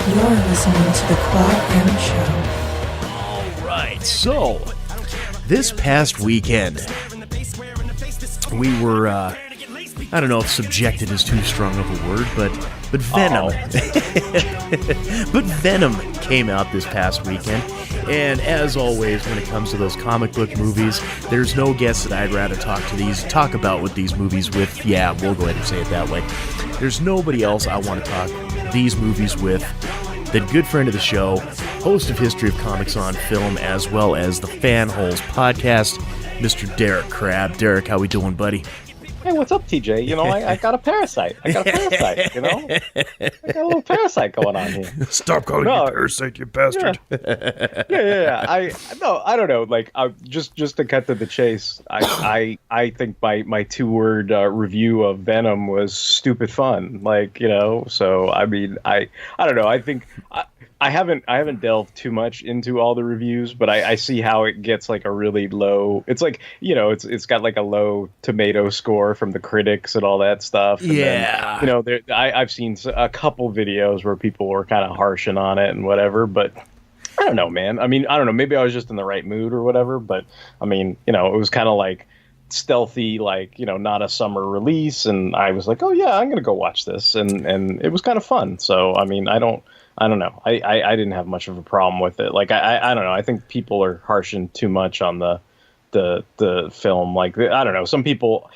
You're listening to the Quad M Show. All right, so this past weekend, we were, I don't know if subjected is too strong of a word, but Venom. But Venom came out this past weekend, and as always, when it comes to those comic book movies, there's no guest that I'd rather talk about with these movies with. Yeah, we'll go ahead and say it that way. There's nobody else I want to talk these movies with than good friend of the show, host of History of Comics on Film, as well as the Fan Holes podcast, Mr. Derek Crabbe. Derek, how we doing, buddy? Hey, what's up, TJ? You know, I got a parasite. You know? I got a little parasite going on here. Stop calling me parasite, you bastard. Yeah. I don't know. Like, just to cut to the chase, I think my 2-word review of Venom was stupid fun. Like, you know, so I mean, I don't know. I think I haven't delved too much into all the reviews, but I see how it gets like a really low. It's like, you know, it's got like a low tomato score from the critics and all that stuff. And yeah. Then, you know, I've seen a couple videos where people were kind of harshing on it and whatever, but I don't know, man. I mean, I don't know. Maybe I was just in the right mood or whatever, but I mean, you know, it was kind of like stealthy, like, you know, not a summer release, and I was like, oh yeah, I'm gonna go watch this, and it was kind of fun. So I mean, I don't know. I didn't have much of a problem with it. Like I don't know. I think people are harshing too much on the film. Like, I don't know. Some people,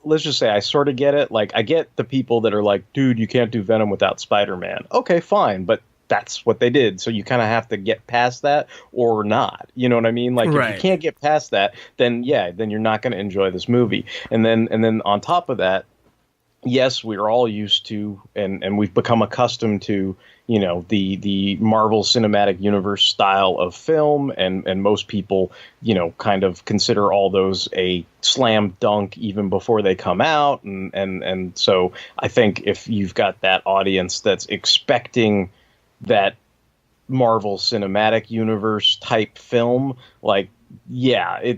let's just say I sort of get it. Like, I get the people that are like, dude, you can't do Venom without Spider-Man. Okay, fine, but that's what they did. So you kind of have to get past that or not. You know what I mean? Like, right. If you can't get past that, then you're not going to enjoy this movie. And then on top of that, yes, we're all used to, and we've become accustomed to, you know, the Marvel Cinematic Universe style of film, and most people, you know, kind of consider all those a slam dunk even before they come out, and so I think if you've got that audience that's expecting that Marvel Cinematic Universe type film, like, yeah,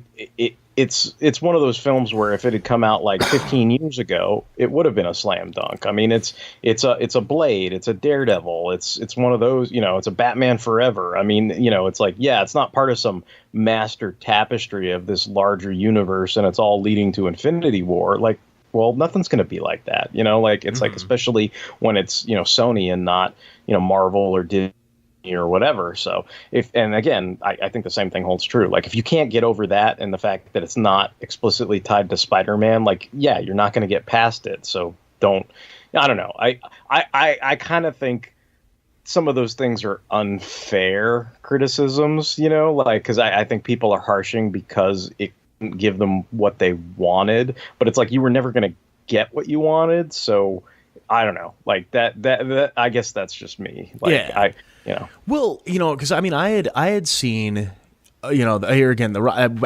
it's one of those films where if it had come out like 15 years ago, it would have been a slam dunk. I mean, it's a Blade, it's a Daredevil, it's one of those, you know, it's a Batman Forever. I mean, you know, it's like, yeah, it's not part of some master tapestry of this larger universe, and it's all leading to Infinity War. Like, well, nothing's going to be like that, you know, like, it's like, especially when it's, you know, Sony and not, you know, Marvel or Disney or whatever. So and again, I think the same thing holds true. Like, if you can't get over that and the fact that it's not explicitly tied to Spider-Man, like, yeah, you're not going to get past it. So I don't know. I kind of think some of those things are unfair criticisms, you know, like, because I think people are harshing because it didn't give them what they wanted, but it's like, you were never going to get what you wanted. So I don't know, like that I guess that's just me. Like, yeah. Well, you know, because I mean, I had seen, you know, here again,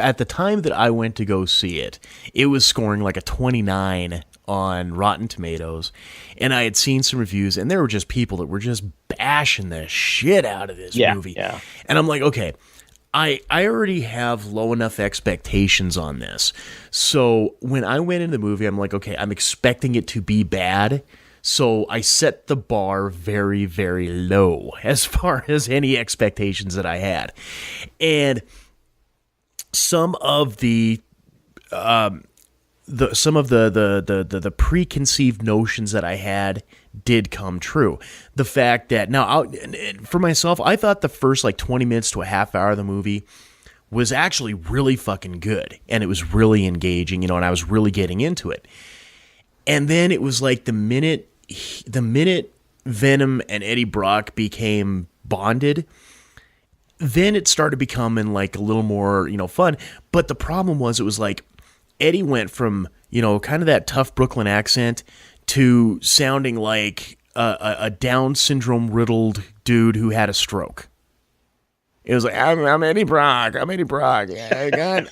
at the time that I went to go see it, it was scoring like a 29 on Rotten Tomatoes, and I had seen some reviews, and there were just people that were just bashing the shit out of this movie. Yeah. And I'm like, okay, I already have low enough expectations on this, so when I went into the movie, I'm like, okay, I'm expecting it to be bad. So I set the bar very, very low as far as any expectations that I had. And some of the preconceived notions that I had did come true. The fact that for myself, I thought the first like 20 minutes to a half hour of the movie was actually really fucking good, and it was really engaging, you know, and I was really getting into it. And then it was like the minute Venom and Eddie Brock became bonded, then it started becoming like a little more, you know, fun. But the problem was, it was like Eddie went from, you know, kind of that tough Brooklyn accent to sounding like a Down syndrome riddled dude who had a stroke. It was like, I'm Eddie Brock. I'm Eddie Brock. Yeah, God,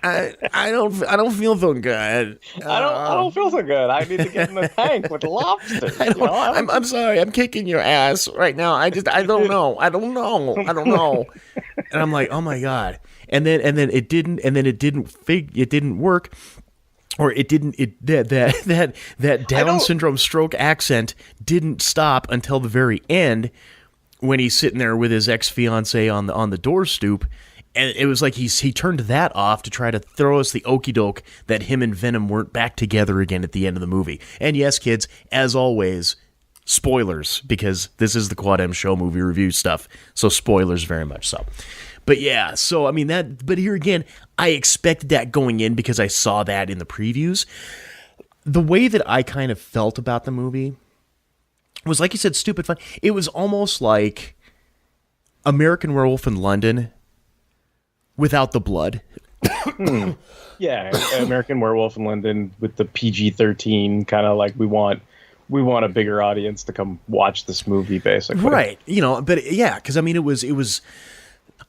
I don't feel so good. I don't feel so good. I need to get in the tank with lobsters. I'm sorry. I'm kicking your ass right now. I don't know. I don't know. And I'm like, oh my God. And then it didn't work. or it didn't, that Down syndrome stroke accent didn't stop until the very end when he's sitting there with his ex-fiancée on the door stoop. And it was like he turned that off to try to throw us the okie doke that him and Venom weren't back together again at the end of the movie. And yes, kids, as always, spoilers, because this is the Quad M Show movie review stuff. So spoilers very much so. But yeah, so I mean but here again, I expected that going in because I saw that in the previews. The way that I kind of felt about the movie was, like you said, stupid fun. It was almost like American Werewolf in London without the blood. Yeah, American Werewolf in London with the PG-13 kind of like we want a bigger audience to come watch this movie, basically. Right. But yeah, because I mean, it was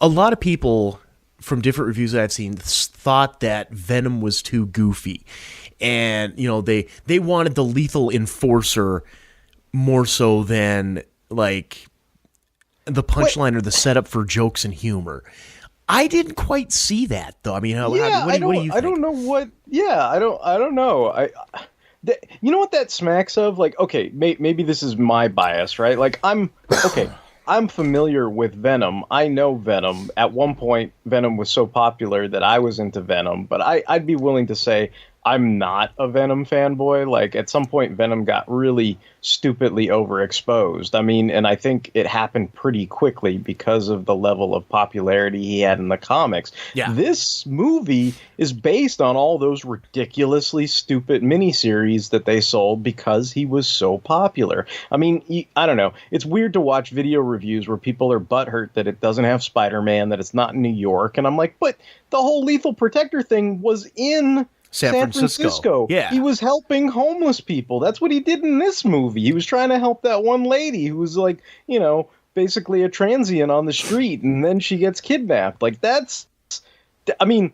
a lot of people from different reviews that I've seen thought that Venom was too goofy, and they wanted the lethal enforcer more so than like the punchline or the setup for jokes and humor. I didn't quite see that though. I mean, what do you think? I don't know what. Yeah, I don't know. You know what that smacks of? Like, okay, maybe this is my bias, right? Like, I'm familiar with Venom. I know Venom. At one point, Venom was so popular that I was into Venom. But I'd be willing to say I'm not a Venom fanboy. Like, at some point, Venom got really stupidly overexposed. I mean, and I think it happened pretty quickly because of the level of popularity he had in the comics. Yeah. This movie is based on all those ridiculously stupid miniseries that they sold because he was so popular. I mean, I don't know. It's weird to watch video reviews where people are butthurt that it doesn't have Spider-Man, that it's not in New York. And I'm like, but the whole Lethal Protector thing was in San Francisco. Yeah. He was helping homeless people. That's what he did in this movie. He was trying to help that one lady who was like, basically a transient on the street, and then she gets kidnapped. Like, I mean,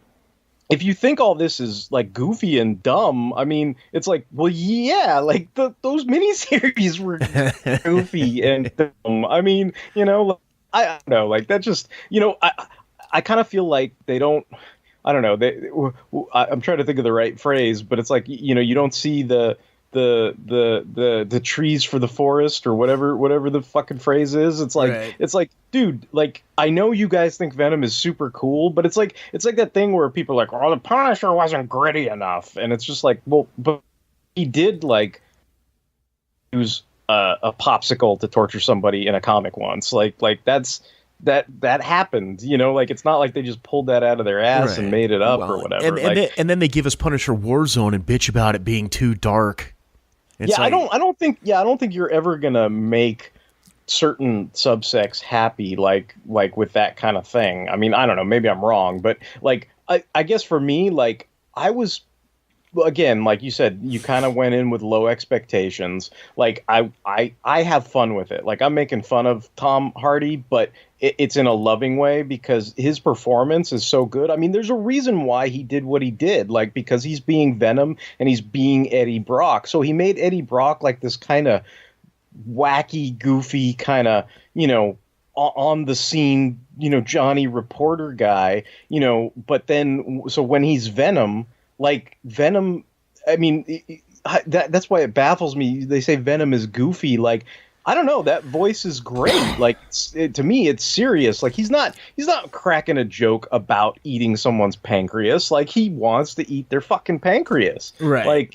if you think all this is like goofy and dumb, I mean, it's like, well, yeah, like those miniseries were goofy and dumb. I mean, I don't know, like that just, I kind of feel like they don't. I don't know. I'm trying to think of the right phrase, but it's like, you don't see the trees for the forest or whatever the fucking phrase is. It's like, right. It's like, dude, like, I know you guys think Venom is super cool, but it's like that thing where people are like, oh, the Punisher wasn't gritty enough. And it's just like, well, but he did like use a popsicle to torture somebody in a comic once. Like that's, that happened, like it's not like they just pulled that out of their ass right. and made it up or whatever. And then they give us Punisher Warzone and bitch about it being too dark. It's I don't think you're ever gonna make certain subsects happy like with that kind of thing. I mean, I don't know, maybe I'm wrong, but like I guess for me, like I was. Again, like you said, you kind of went in with low expectations. Like I have fun with it. Like I'm making fun of Tom Hardy, but it's in a loving way because his performance is so good. I mean, there's a reason why he did what he did, like because he's being Venom and he's being Eddie Brock. So he made Eddie Brock like this kind of wacky, goofy kind of, on the scene, Johnny Reporter guy, but then so when he's Venom, like Venom, I mean, that's why it baffles me. They say Venom is goofy. Like, I don't know. That voice is great. Like, to me, it's serious. Like, he's not cracking a joke about eating someone's pancreas. Like, he wants to eat their fucking pancreas. Right. Like,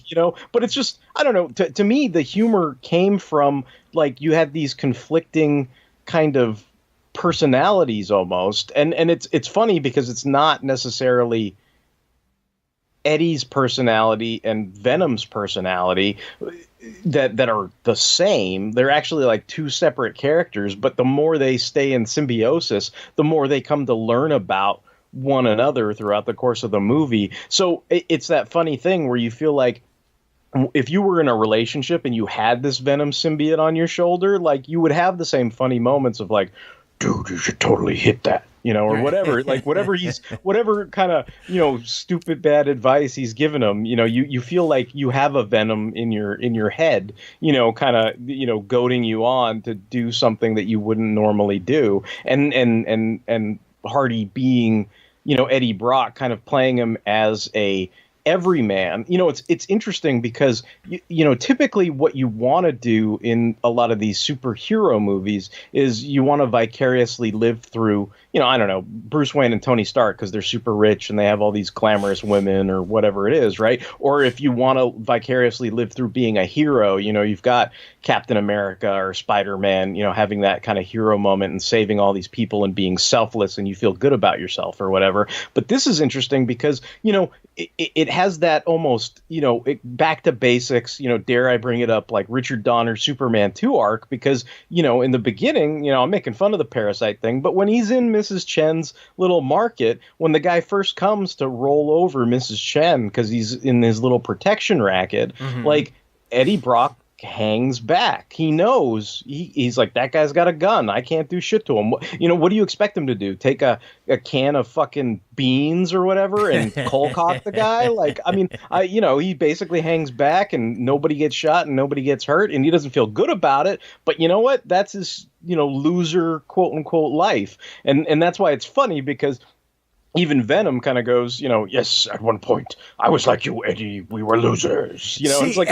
but it's just, I don't know. To me, the humor came from, like, you had these conflicting kind of personalities almost. And it's funny because it's not necessarily Eddie's personality and Venom's personality that are the same. They're actually like two separate characters, but the more they stay in symbiosis, the more they come to learn about one another throughout the course of the movie. So it's that funny thing where you feel like if you were in a relationship and you had this Venom symbiote on your shoulder, like you would have the same funny moments of like, dude, you should totally hit that. Or whatever, like whatever kind of, stupid bad advice he's given him, you feel like you have a Venom in your head, kind of, goading you on to do something that you wouldn't normally do. And Hardy being, Eddie Brock kind of playing him as a everyman. You know, it's interesting because you know, typically what you want to do in a lot of these superhero movies is you want to vicariously live through, you know, I don't know, Bruce Wayne and Tony Stark because they're super rich and they have all these glamorous women or whatever it is, right? Or if you want to vicariously live through being a hero, you know, you've got Captain America or Spider-Man, you know, having that kind of hero moment and saving all these people and being selfless and you feel good about yourself or whatever. But this is interesting because, you know, it has that almost, you know, back to basics, you know, dare I bring it up, like Richard Donner's Superman 2 arc, because, you know, in the beginning, you know, I'm making fun of the parasite thing, but when he's in Mrs. Chen's little market, when the guy first comes to roll over Mrs. Chen because he's in his little protection racket, like Eddie Brock hangs back. He knows he's like, that guy's got a gun. I can't do shit to him. You know, what do you expect him to do? Take a can of fucking beans or whatever and cold cock the guy? Like, I mean, you know, he basically hangs back and nobody gets shot and nobody gets hurt and he doesn't feel good about it. But you know what? That's his, you know, loser quote unquote life. And that's why it's funny because even Venom kind of goes, you know, yes, at one point I was like you, Eddie. We were losers. You know, See, it's like,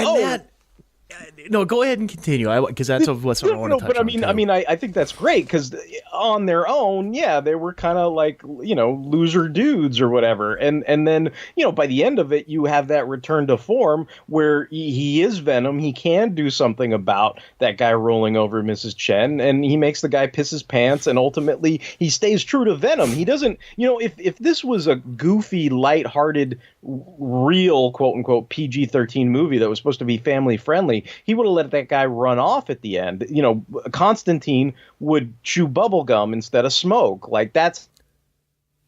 no, go ahead and continue. Because that's what I want to touch but on. I mean, I think that's great because on their own, yeah, they were kind of like, you know, loser dudes or whatever. And then, you know, by the end of it, you have that return to form where he is Venom. He can do something about that guy rolling over Mrs. Chen, and he makes the guy piss his pants. And ultimately, he stays true to Venom. He doesn't, you know, if this was a goofy, lighthearted, real quote unquote PG-13 movie that was supposed to be family friendly, he would have let that guy run off at the end. You know, Constantine would chew bubble gum instead of smoke. Like, that's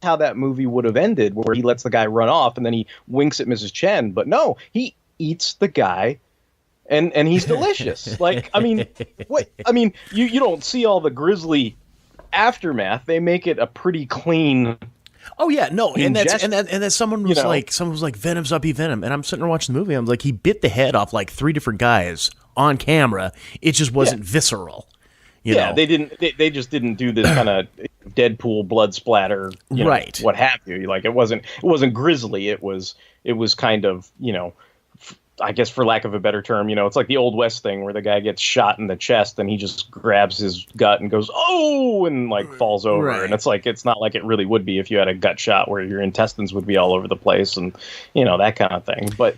how that movie would have ended, where he lets the guy run off and then he winks at Mrs. Chen. But no, he eats the guy and he's delicious. Like, I mean, what? I mean, you don't see all the grisly aftermath. They make it a pretty clean. Oh yeah, no, and that's someone was like Venom's up, Venom, and I'm sitting there watching the movie. I'm like, he bit the head off like 3 different guys on camera. It just wasn't visceral. You know? They just didn't do this kind of Deadpool blood splatter, you know, right? What have you? Like, it wasn't grisly. It was kind of, you know, I guess for lack of a better term, you know, it's like the Old West thing where the guy gets shot in the chest and he just grabs his gut and goes, oh, and like falls over. Right. And it's like, it's not like it really would be if you had a gut shot where your intestines would be all over the place and, you know, that kind of thing. But,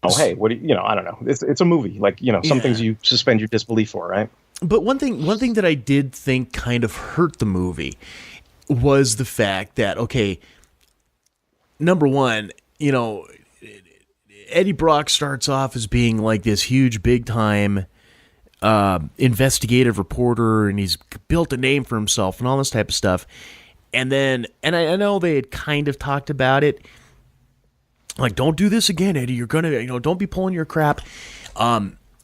oh, hey, what do you know, I don't know. It's a movie. Like, you know, some things you suspend your disbelief for, right? But one thing that I did think kind of hurt the movie was the fact that, okay, number one, you know, Eddie Brock starts off as being like this huge, big-time investigative reporter, and he's built a name for himself and all this type of stuff. And then, and I know they had kind of talked about it, like, don't do this again, Eddie. You're gonna, you know, don't be pulling your crap.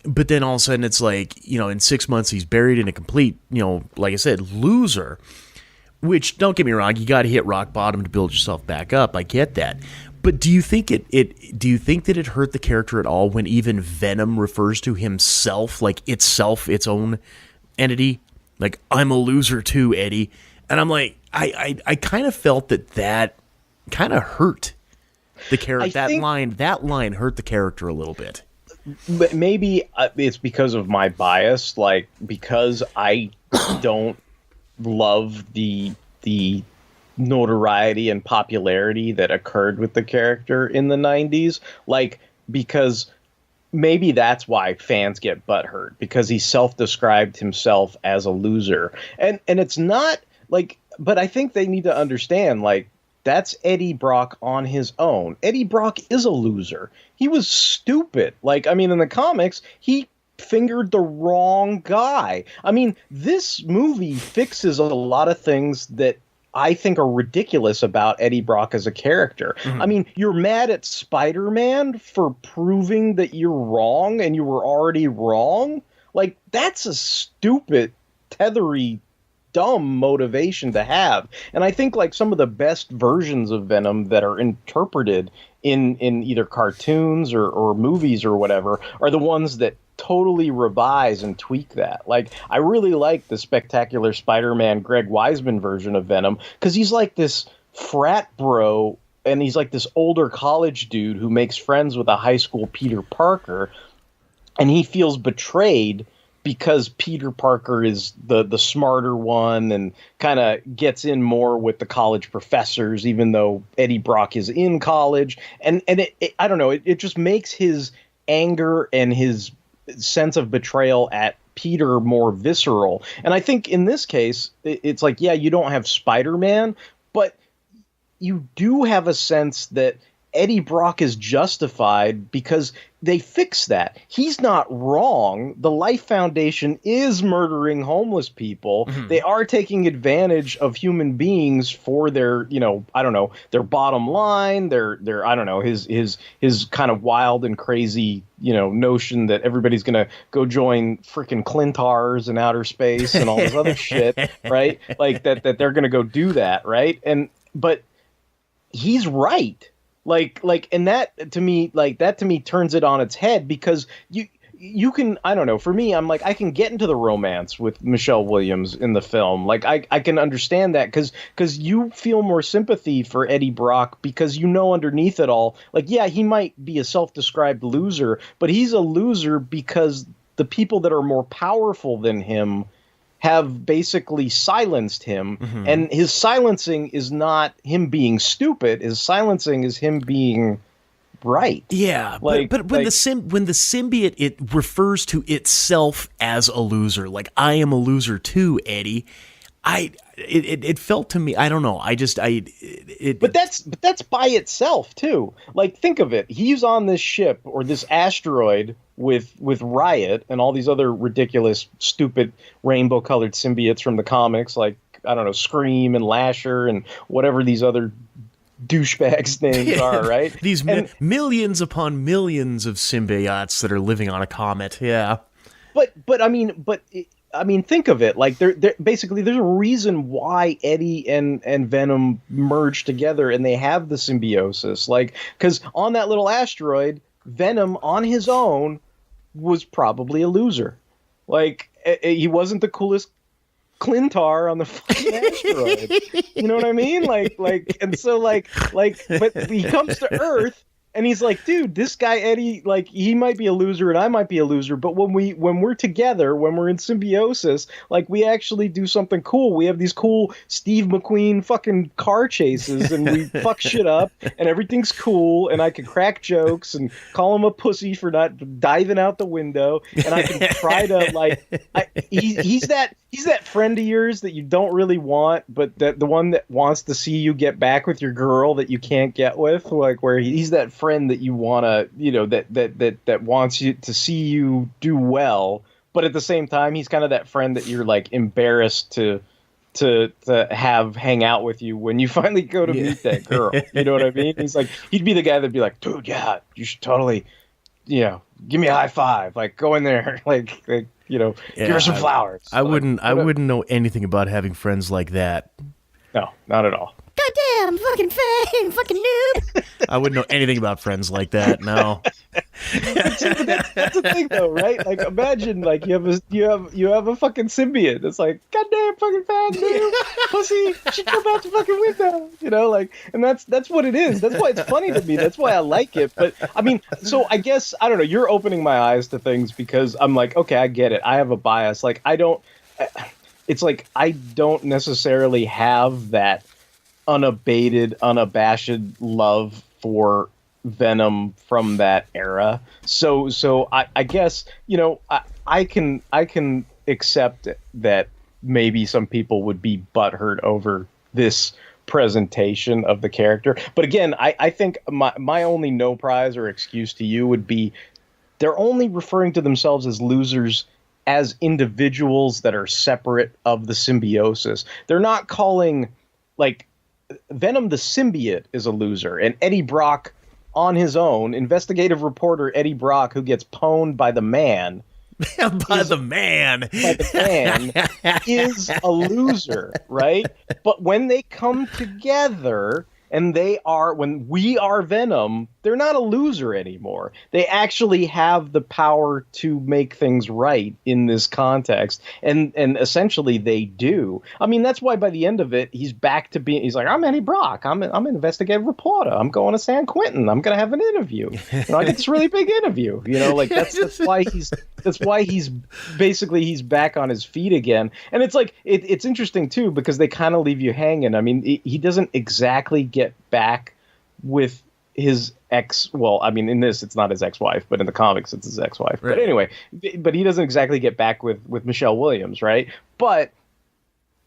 But then all of a sudden, it's like, you know, in 6 months, he's buried in a complete, you know, like I said, loser. Which, don't get me wrong, you got to hit rock bottom to build yourself back up. I get that. But do you think do you think that it hurt the character at all when even Venom refers to himself like itself, its own entity? Like, I'm a loser too, Eddie. And I'm like, I kind of felt that kind of hurt the character. That line hurt the character a little bit. But maybe it's because of my bias, like, because I don't love the notoriety and popularity that occurred with the character in the 90s, like, because maybe that's why fans get butthurt, because he self-described himself as a loser. And it's not like, but I think they need to understand, like, that's Eddie Brock on his own. Eddie Brock is a loser. He was stupid. Like, I mean, in the comics, he fingered the wrong guy. I mean, this movie fixes a lot of things that I think are ridiculous about Eddie Brock as a character. Mm-hmm. I mean, you're mad at Spider-Man for proving that you're wrong and you were already wrong? Like, that's a stupid, tethery, dumb motivation to have. And I think, like, some of the best versions of Venom that are interpreted in either cartoons or movies or whatever are the ones that totally revise and tweak that. Like, I really like the Spectacular Spider-Man Greg Weisman version of Venom because he's like this frat bro and he's like this older college dude who makes friends with a high school Peter Parker, and he feels betrayed because Peter Parker is the smarter one and kind of gets in more with the college professors, even though Eddie Brock is in college. And it I don't know, it just makes his anger and his sense of betrayal at Peter more visceral. And I think in this case, it's like, yeah, you don't have Spider-Man, but you do have a sense that Eddie Brock is justified because they fix that. He's not wrong. The Life Foundation is murdering homeless people. Mm-hmm. They are taking advantage of human beings for their, I don't know, their bottom line, their I don't know, his kind of wild and crazy, notion that everybody's going to go join freaking Clintars in outer space and all this other shit, right? Like that they're going to go do that, right? But he's right. And that to me turns it on its head, because you can, I don't know, for me, I'm like, I can get into the romance with Michelle Williams in the film. Like I can understand that because you feel more sympathy for Eddie Brock because underneath it all, like, yeah, he might be a self-described loser, but he's a loser because the people that are more powerful than him have basically silenced him. Mm-hmm. And his silencing is not him being stupid. His silencing is him being right. Yeah, but when the symbiote, it refers to itself as a loser. Like, I am a loser too, Eddie. It felt to me, I don't know. But that's by itself too. Like, think of it. He's on this ship or this asteroid with Riot and all these other ridiculous, stupid rainbow-colored symbiotes from the comics, like, I don't know, Scream and Lasher and whatever these other douchebags' names are, right? These millions upon millions of symbiotes that are living on a comet, yeah. But I mean, think of it. Like, they're basically, there's a reason why Eddie and Venom merge together and they have the symbiosis. Like, because on that little asteroid, Venom on his own was probably a loser. Like, he wasn't the coolest Clintar on the fucking asteroid. You know what I mean? But he comes to Earth. And he's like, dude, this guy Eddie, like, he might be a loser and I might be a loser, but when we're together, when we're in symbiosis, like, we actually do something cool. We have these cool Steve McQueen fucking car chases, and we fuck shit up, and everything's cool, and I can crack jokes and call him a pussy for not diving out the window, and I can try to, like, he's that friend of yours that you don't really want, but that the one that wants to see you get back with your girl that you can't get with, like, where he's that friend that you want to, that wants you to see you do well, but at the same time, he's kind of that friend that you're, like, embarrassed to have hang out with you when you finally go to meet that girl. You know what I mean? He's like, he'd be the guy that'd be like, dude, yeah, you should totally, give me a high five, like, go in there, like give her some flowers. I wouldn't know anything about having friends like that. No, not at all. Goddamn, fucking noob. I wouldn't know anything about friends like that. No. That's the thing, though, right? Like, imagine, like, you have a fucking symbiote. It's like, goddamn, fucking fan, dude, pussy, she jump out the fucking window, like, and that's what it is. That's why it's funny to me. That's why I like it. But I mean, so I guess, I don't know. You're opening my eyes to things because I'm like, okay, I get it. I have a bias. Like, it's like I don't necessarily have that unabated, unabashed love for Venom from that era. So I guess, I can accept that maybe some people would be butthurt over this presentation of the character. But again, I think my only no prize or excuse to you would be they're only referring to themselves as losers as individuals that are separate of the symbiosis. They're not calling, like, Venom the symbiote is a loser, and Eddie Brock on his own, investigative reporter Eddie Brock, who gets pwned by the man, the man is a loser, right? But when they come together and when we are Venom, they're not a loser anymore. They actually have the power to make things right in this context, and essentially they do. I mean, that's why by the end of it, he's back to being. He's like, I'm Eddie Brock. I'm an investigative reporter. I'm going to San Quentin. I'm going to have an interview. I get this really big interview. Like that's why he's basically he's back on his feet again. And it's like it's interesting too because they kind of leave you hanging. I mean, he doesn't exactly get back with his ex. Well, I mean, in this it's not his ex-wife, but in the comics it's his ex-wife. Right. But anyway, but he doesn't exactly get back with Michelle Williams, right? But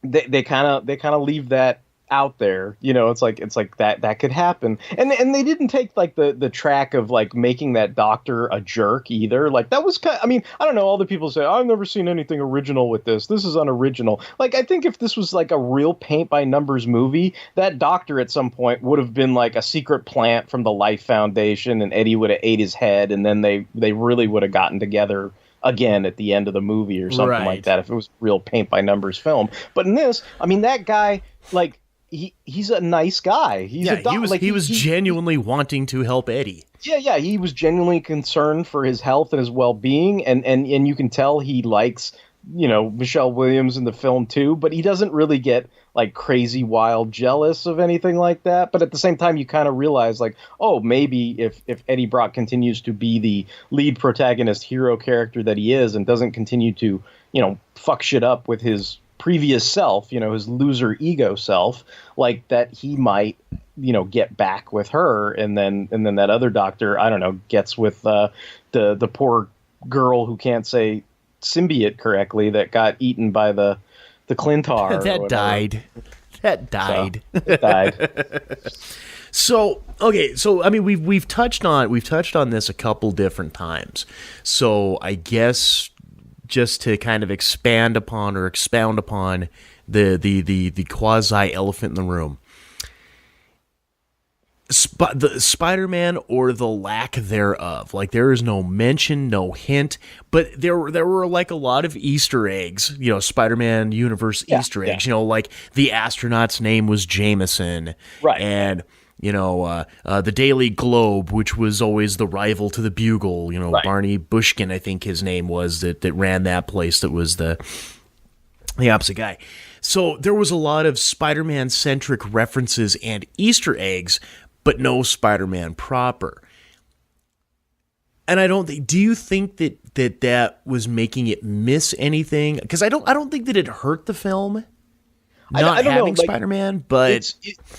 they kind of leave that out there. It's like that could happen. And they didn't take like the track of like making that doctor a jerk either. Like that was I mean, I don't know, all the people say, I've never seen anything original with this. This is unoriginal. Like I think if this was like a real paint by numbers movie, that doctor at some point would have been like a secret plant from the Life Foundation and Eddie would have ate his head and then they really would have gotten together again at the end of the movie or something like that if it was a real paint by numbers film. But in this, I mean, that guy, like, he's a nice guy. He was genuinely wanting to help Eddie. Yeah, he was genuinely concerned for his health and his well-being, and you can tell he likes, Michelle Williams in the film too, but he doesn't really get like crazy wild jealous of anything like that. But at the same time, you kind of realize like, oh, maybe if Eddie Brock continues to be the lead protagonist hero character that he is and doesn't continue to, fuck shit up with his previous self, his loser ego self, like that he might, get back with her, and then that other doctor, I don't know, gets with the poor girl who can't say symbiote correctly that got eaten by the Clintar. That died. It died. So okay, so I mean we've touched on this a couple different times. So I guess just to kind of expound upon the quasi elephant in the room. The Spider-Man or the lack thereof. Like there is no mention, no hint, but there were like a lot of Easter eggs, Spider-Man universe Easter eggs, like the astronaut's name was Jameson. Right. And the Daily Globe, which was always the rival to the Bugle, right. Barney Bushkin, I think his name was, that ran that place, that was the opposite guy. So there was a lot of Spider-Man-centric references and Easter eggs, but no Spider-Man proper. And I don't think. Do you think that was making it miss anything? Because I don't think that it hurt the film. Not having Spider-Man, but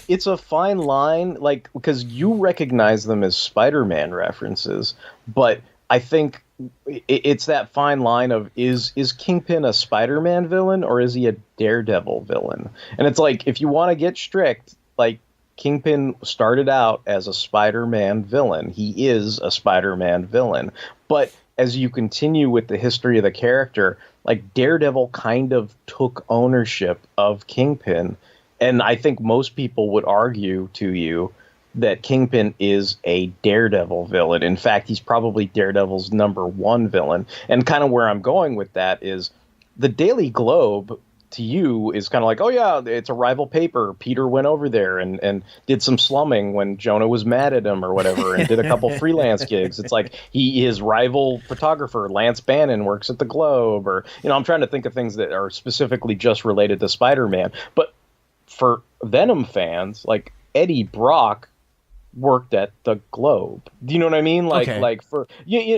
it's a fine line, like, because you recognize them as Spider-Man references, but I think it's that fine line of is Kingpin a Spider-Man villain or is he a Daredevil villain? And it's like, if you want to get strict, like, Kingpin started out as a Spider-Man villain. He is a Spider-Man villain. But as you continue with the history of the character, like, Daredevil kind of took ownership of Kingpin. And I think most people would argue to you that Kingpin is a Daredevil villain. In fact, he's probably Daredevil's #1 villain. And kind of where I'm going with that is the Daily Globe to you is kind of like, oh yeah, it's a rival paper. Peter went over there and did some slumming when Jonah was mad at him or whatever, and did a couple freelance gigs. It's like his rival photographer, Lance Bannon, works at the Globe, or, I'm trying to think of things that are specifically just related to Spider-Man. But for Venom fans, like, Eddie Brock worked at the Globe. Do you know what I mean? Like, okay. Like for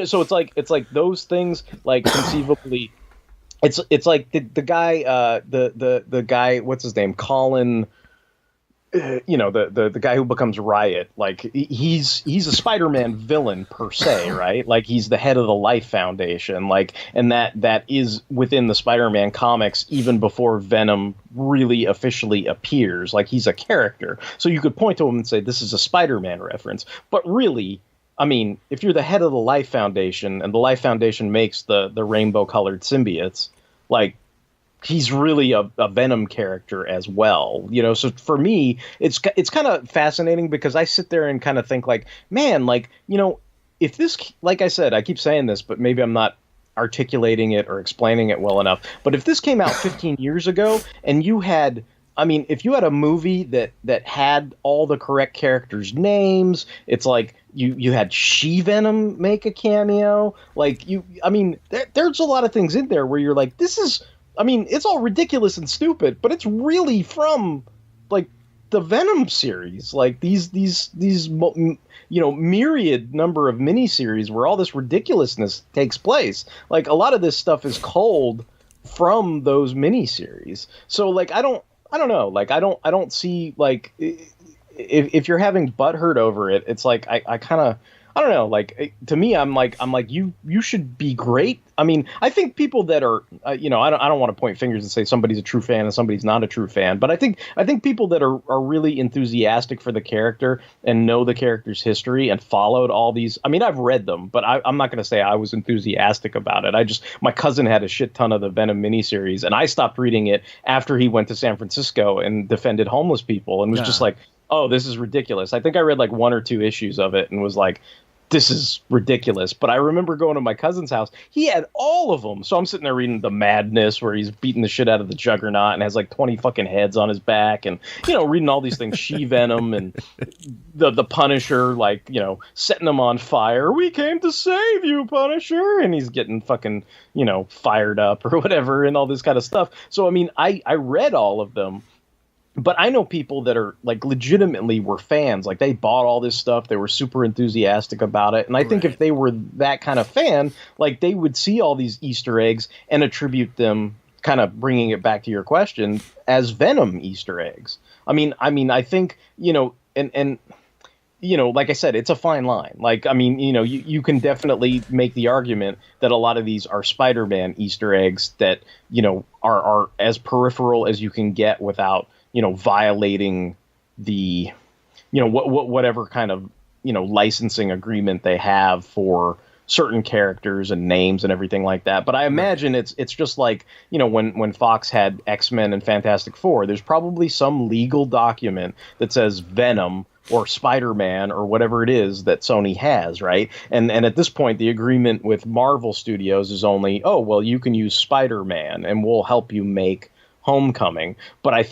so it's like those things, like, conceivably. It's like the guy, the guy, what's his name, Colin, the guy who becomes Riot. Like, he's a Spider-Man villain per se, right? Like, he's the head of the Life Foundation, like, and that is within the Spider-Man comics even before Venom really officially appears. Like, he's a character, so you could point to him and say this is a Spider-Man reference, but really, I mean, if you're the head of the Life Foundation and the Life Foundation makes the rainbow-colored symbiotes, like, he's really a Venom character as well, So for me, it's kind of fascinating because I sit there and kind of think like, man, like, if this, like I said, I keep saying this, but maybe I'm not articulating it or explaining it well enough. But if this came out 15 years ago and you had I mean, if you had a movie that had all the correct characters' names, it's like you had She-Venom make a cameo. Like I mean, there's a lot of things in there where you're like, this is, I mean, it's all ridiculous and stupid, but it's really from like the Venom series, like these myriad number of miniseries where all this ridiculousness takes place. Like a lot of this stuff is culled from those miniseries. So like I don't know. Like I don't see, like, if you're having butthurt over it, it's like I kind of, I don't know. Like to me, I'm like you should be great. I mean, I think people that are I don't want to point fingers and say somebody's a true fan and somebody's not a true fan, but I think people that are really enthusiastic for the character and know the character's history and followed all these. I mean, I've read them, but I'm not going to say I was enthusiastic about it. My cousin had a shit ton of the Venom miniseries, and I stopped reading it after he went to San Francisco and defended homeless people and was just like, oh, this is ridiculous. I think I read like 1 or 2 issues of it and was like, this is ridiculous. But I remember going to my cousin's house. He had all of them. So I'm sitting there reading The Madness, where he's beating the shit out of the Juggernaut and has like 20 fucking heads on his back, and, reading all these things, She-Venom and the Punisher, like, setting them on fire. We came to save you, Punisher. And he's getting fucking, fired up or whatever and all this kind of stuff. So, I mean, I read all of them. But I know people that are like legitimately were fans. Like they bought all this stuff. They were super enthusiastic about it. And I think if they were that kind of fan, like they would see all these Easter eggs and attribute them, kind of bringing it back to your question, as Venom Easter eggs. I mean, I think, and like I said, it's a fine line. Like, I mean, you can definitely make the argument that a lot of these are Spider-Man Easter eggs that, are as peripheral as you can get without, violating the, whatever kind of, licensing agreement they have for certain characters and names and everything like that. But I imagine it's just like, when Fox had X-Men and Fantastic Four, there's probably some legal document that says Venom or Spider-Man or whatever it is that Sony has, right? And at this point, the agreement with Marvel Studios is only, oh, well, you can use Spider-Man and we'll help you make Homecoming. But I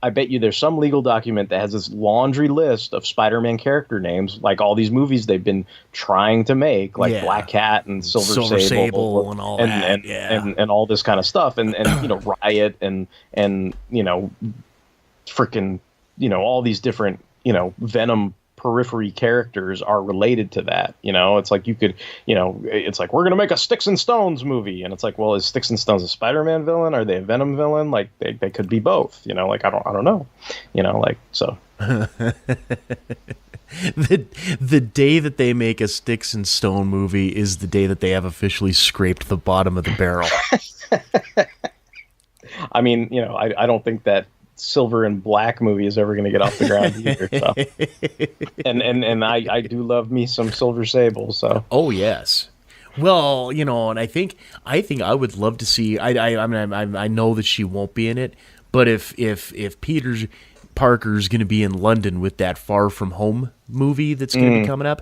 bet you there's some legal document that has this laundry list of Spider-Man character names, like all these movies they've been trying to make, like Black Cat and Silver Sable and all that, and all this kind of stuff, and Riot and freaking all these different Venom periphery characters are related to that. It's like you could, it's like, we're gonna make a Sticks and Stones movie, and it's like, well, is Sticks and Stones a Spider-Man villain? Are they a Venom villain? Like they could be both. Like I don't know. Like so. The day that they make a Sticks and Stone movie is the day that they have officially scraped the bottom of the barrel. I mean, I don't think that Silver and Black movie is ever going to get off the ground either. So. And I do love me some Silver Sable. So. Oh yes. Well, and I think I would love to see. I mean, I know that she won't be in it, but if Peter Parker's going to be in London with that Far From Home movie that's going to be coming up,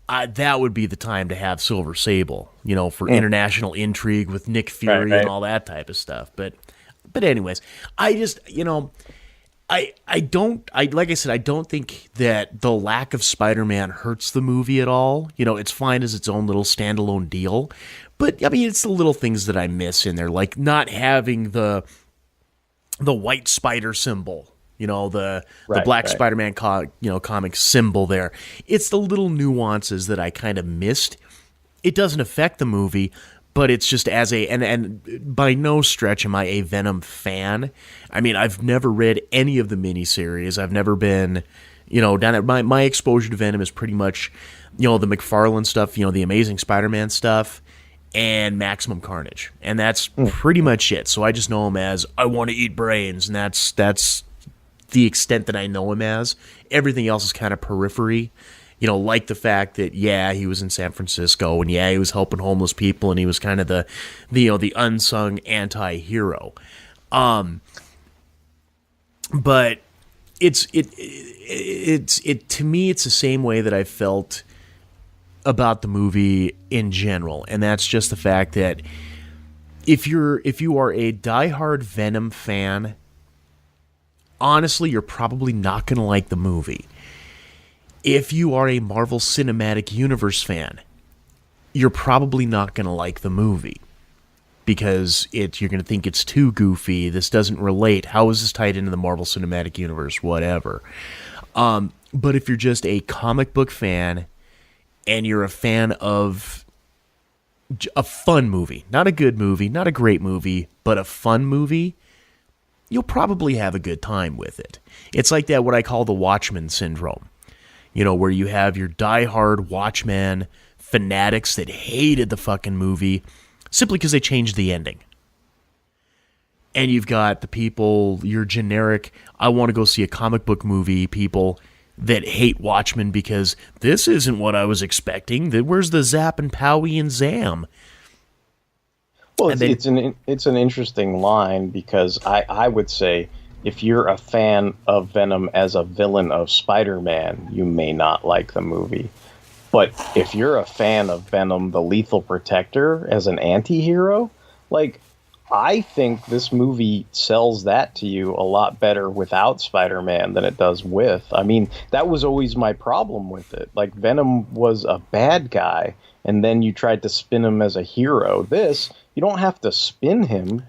that would be the time to have Silver Sable. For international intrigue with Nick Fury and all that type of stuff. But anyways, I just, like I said, I don't think that the lack of Spider-Man hurts the movie at all. It's fine as its own little standalone deal. But, I mean, it's the little things that I miss in there, like not having the white spider symbol, the black Spider-Man comic symbol there. It's the little nuances that I kind of missed. It doesn't affect the movie, but it's just and by no stretch am I a Venom fan. I mean, I've never read any of the miniseries. I've never been, down at my exposure to Venom is pretty much, the McFarlane stuff, the Amazing Spider-Man stuff, and Maximum Carnage. And that's pretty much it. So I just know him as, I want to eat brains, and that's the extent that I know him as. Everything else is kind of periphery. Like the fact that, he was in San Francisco, and he was helping homeless people, and he was kind of the unsung anti-hero. But it's to me, it's the same way that I felt about the movie in general, and that's just the fact that if you are a diehard Venom fan, honestly, you're probably not going to like the movie. If you are a Marvel Cinematic Universe fan, you're probably not going to like the movie because you're going to think it's too goofy. This doesn't relate. How is this tied into the Marvel Cinematic Universe? Whatever. But if you're just a comic book fan and you're a fan of a fun movie, not a good movie, not a great movie, but a fun movie, you'll probably have a good time with it. It's like that, what I call the Watchmen syndrome. You know, where you have your diehard Watchmen fanatics that hated the fucking movie simply because they changed the ending. And you've got the people, your generic, I want to go see a comic book movie people that hate Watchmen because this isn't what I was expecting. Where's the Zap and Powie and Zam? Well, it's an interesting line because I would say if you're a fan of Venom as a villain of Spider-Man, you may not like the movie. But if you're a fan of Venom, the Lethal Protector, as an anti-hero, like, I think this movie sells that to you a lot better without Spider-Man than it does with. I mean, that was always my problem with it. Like, Venom was a bad guy, and then you tried to spin him as a hero. This, you don't have to spin him.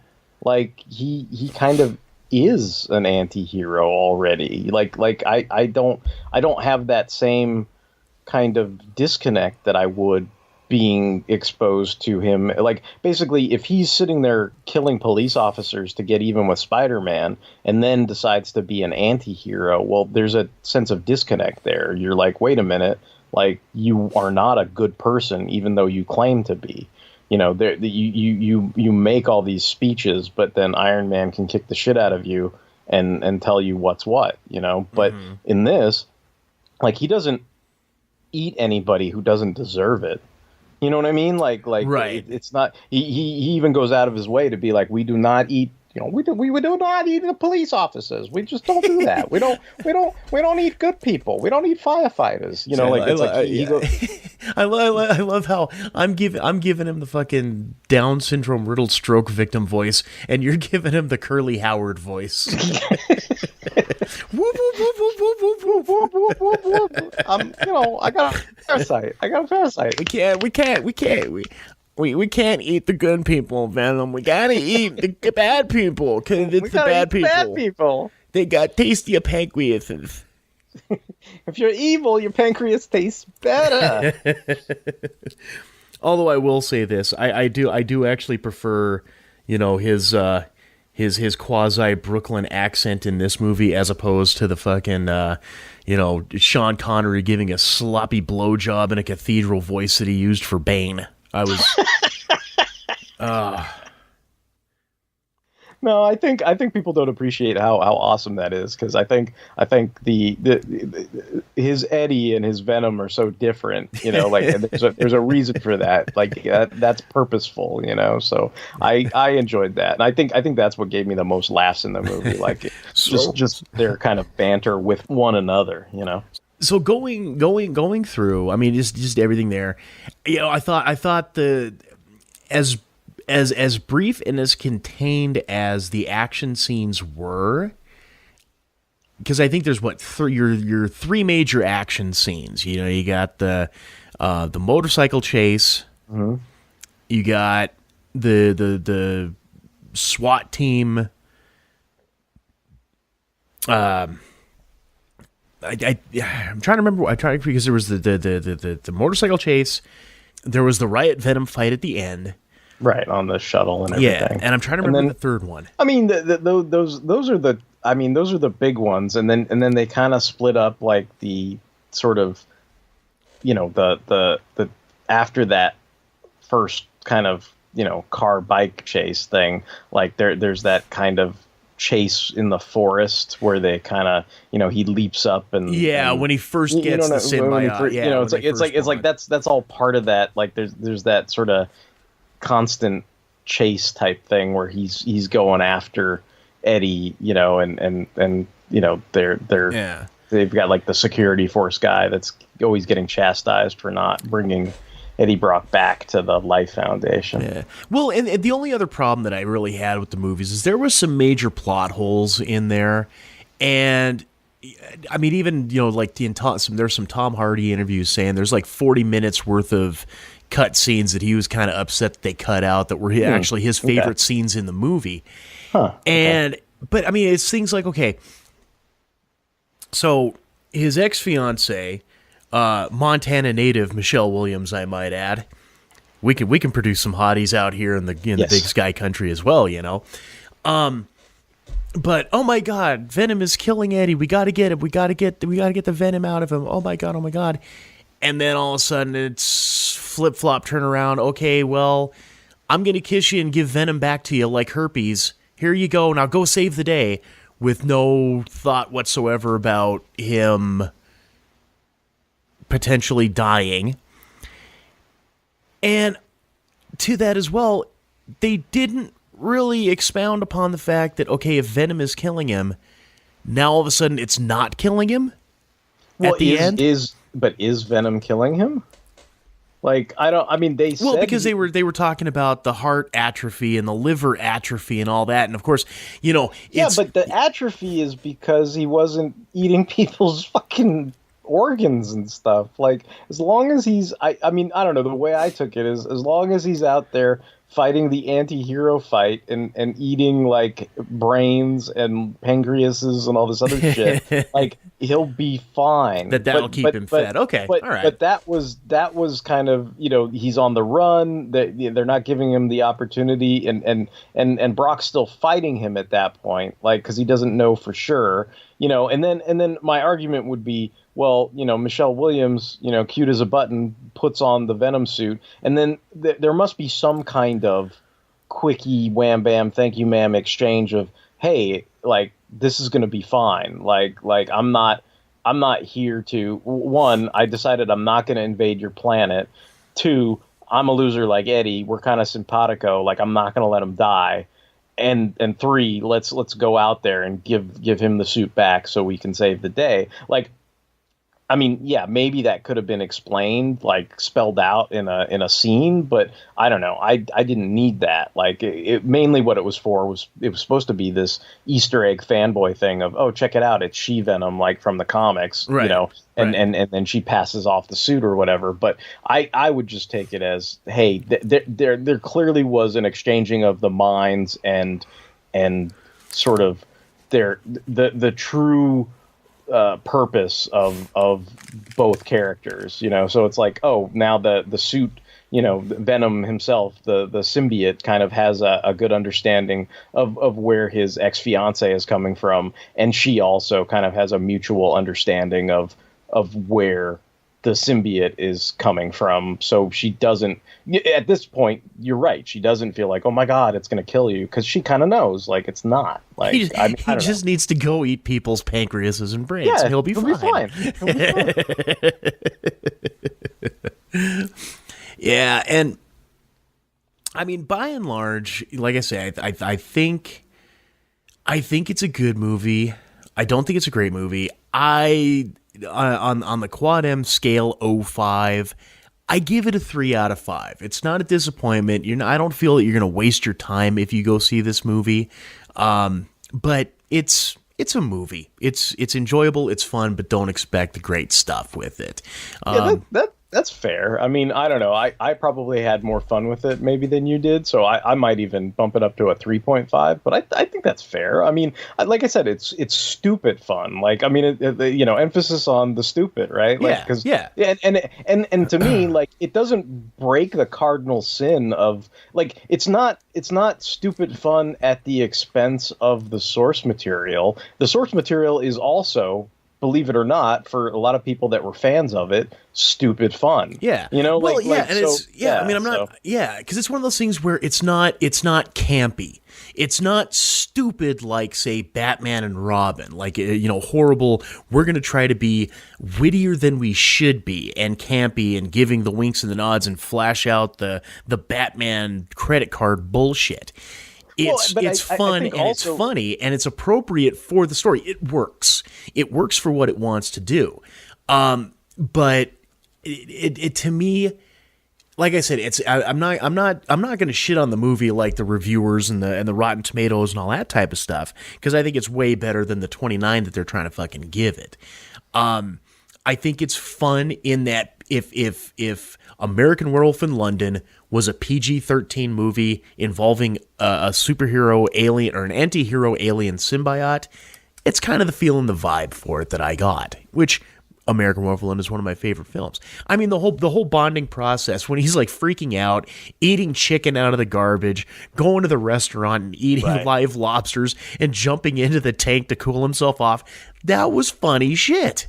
Like, he kind of is an anti-hero already. Like I don't have that same kind of disconnect that I would being exposed to him. Like, basically, if he's sitting there killing police officers to get even with Spider-Man and then decides to be an anti-hero, well, there's a sense of disconnect there. You're like, wait a minute, like, you are not a good person even though you claim to be. You know, you make all these speeches, but then Iron Man can kick the shit out of you and tell you what's what, you know. But in this, like, he doesn't eat anybody who doesn't deserve it. You know what I mean? Like right. It's not. He even goes out of his way to be like, we do not eat. You know, we do not eat the police officers. We just don't do that. We don't eat good people. We don't eat firefighters. You know, like it's like he goes. I love how I'm giving him the fucking Down syndrome riddled stroke victim voice, and you're giving him the Curly Howard voice. Whoop, whoop, whoop, whoop, whoop, whoop, whoop, whoop, whoop, whoop, whoop. You know, I got a parasite. We can't eat the good people, Venom. We gotta eat the bad people, because it's the bad people. They got tastier pancreases. If you're evil, your pancreas tastes better. Although I will say this, I do actually prefer, you know, his quasi Brooklyn accent in this movie as opposed to the fucking you know, Sean Connery giving a sloppy blowjob in a cathedral voice that he used for Bane. I was No, I think people don't appreciate how awesome that is, because I think the his Eddie and his Venom are so different, you know, like, and there's a reason for that, like, that's purposeful, you know. So I enjoyed that, and I think that's what gave me the most laughs in the movie, like, just their kind of banter with one another, you know. So going through, I mean, just everything there, you know, I thought as brief and as contained as the action scenes were, because I think there's your three major action scenes. You know, you got the motorcycle chase, you got the SWAT team. I'm trying to remember. Because there was the motorcycle chase, there was the Riot Venom fight at the end. Right, on the shuttle and everything. Yeah, and I'm trying to remember the third one. I mean, those are the big ones, and then they kind of split up, like, the sort of, you know, the after that first kind of, you know, car bike chase thing, like, there's that kind of chase in the forest where they kind of, you know, he leaps up and when he first gets the symbiote, you know, it's like that's all part of that. Like, there's that sort of constant chase type thing where he's going after Eddie, you know, and you know, they've got, like, the security force guy that's always getting chastised for not bringing Eddie Brock back to the Life Foundation. Yeah. Well, and the only other problem that I really had with the movies is there was some major plot holes in there, And I mean, even, like there's some Tom Hardy interviews saying there's like 40 minutes worth of cut scenes that he was kind of upset that they cut out that were actually his favorite scenes in the movie. And, but I mean, it's things like, okay, so his ex-fiance, Montana native Michelle Williams, I might add. We can produce some hotties out here in the Big Sky country as well, But oh my God, Venom is killing Eddie. We got to get it. We got to get the Venom out of him. Oh my God. And then all of a sudden it's flip flop turn around. Okay, well, I'm gonna kiss you and give Venom back to you like herpes. Here you go. Now go save the day, with no thought whatsoever about him potentially dying. And to that as well, they didn't really expound upon the fact that, okay, if Venom is killing him, now all of a sudden it's not killing him at the end. But is Venom killing him? Like, they said... Well, because they were talking about the heart atrophy and the liver atrophy and all that, and of course, but the atrophy is because he wasn't eating people's fucking organs and stuff. Like, as long as he's... I don't know, the way I took it is, as long as he's out there fighting the anti-hero fight and eating, like, brains and pancreases and all this other shit, like, he'll be fine. That'll keep him fed. Okay, all right. But that was kind of, he's on the run. They're not giving him the opportunity, and Brock's still fighting him at that point, like, because he doesn't know for sure, And then my argument would be, well, Michelle Williams, cute as a button, puts on the Venom suit, and then there must be some kind of quickie wham bam thank you ma'am exchange of, hey, like, this is going to be fine. Like I'm not here to, one, I decided I'm not going to invade your planet. Two, I'm a loser like Eddie. We're kind of simpatico. Like, I'm not going to let him die. And three, let's go out there and give him the suit back so we can save the day. Like, maybe that could have been explained, like, spelled out in a scene, but I don't know. I didn't need that. Like, mainly what it was for was, it was supposed to be this Easter egg fanboy thing of, oh, check it out, it's She-Venom, like, from the comics, right. And then she passes off the suit or whatever. But I would just take it as, hey, there clearly was an exchanging of the minds and sort of the true purpose of both characters, so it's like, oh, now the suit, Venom himself, the symbiote, kind of has a good understanding of where his ex-fiance is coming from, and she also kind of has a mutual understanding of where the symbiote is coming from. So she doesn't, at this point, you're right, she doesn't feel like, oh my God, it's going to kill you, because she kind of knows, like, it's not. Like, he just needs to go eat people's pancreases and brains. Yeah, and he'll be fine. He'll be fine. Yeah, and by and large, like I say, I think it's a good movie. I don't think it's a great movie. On the Quad M scale 05, I give it a 3 out of 5. It's not a disappointment. I don't feel that you're going to waste your time if you go see this movie. But it's a movie. It's enjoyable. It's fun, but don't expect the great stuff with it. That's fair. I don't know. I probably had more fun with it maybe than you did, so I might even bump it up to a 3.5. But I think that's fair. Like I said, it's stupid fun. Like, emphasis on the stupid, right? Like, yeah. And to me, like, it doesn't break the cardinal sin of, like, it's not stupid fun at the expense of the source material. The source material is also, believe it or not, for a lot of people that were fans of it, stupid fun. Yeah. Because it's one of those things where it's not campy. It's not stupid like, say, Batman and Robin, like, horrible. We're going to try to be wittier than we should be and campy and giving the winks and the nods and flash out the Batman credit card bullshit. It's fun and it's funny and it's appropriate for the story. It works. It works for what it wants to do. But it to me, like I said, I'm not going to shit on the movie like the reviewers and the Rotten Tomatoes and all that type of stuff, because I think it's way better than the 29 that they're trying to fucking give it. I think it's fun in that if American Werewolf in London was a PG-13 movie involving a superhero alien or an anti-hero alien symbiote, it's kind of the feel and the vibe for it that I got, which American Werewolf in London is one of my favorite films. I mean, the whole bonding process when he's like freaking out, eating chicken out of the garbage, going to the restaurant and eating live lobsters and jumping into the tank to cool himself off, that was funny shit.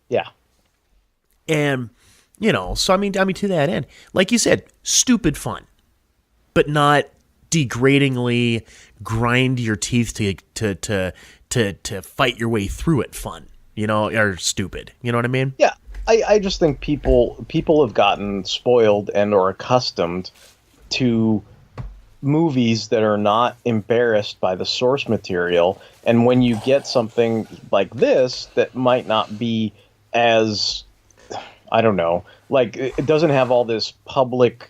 Yeah. And, you know, so I mean, to that end, like you said, stupid fun, but not degradingly grind your teeth to fight your way through it fun, you know, or stupid. You know what I mean? Yeah. I just think people have gotten spoiled and or accustomed to movies that are not embarrassed by the source material. And when you get something like this that might not be as, I don't know, like it doesn't have all this public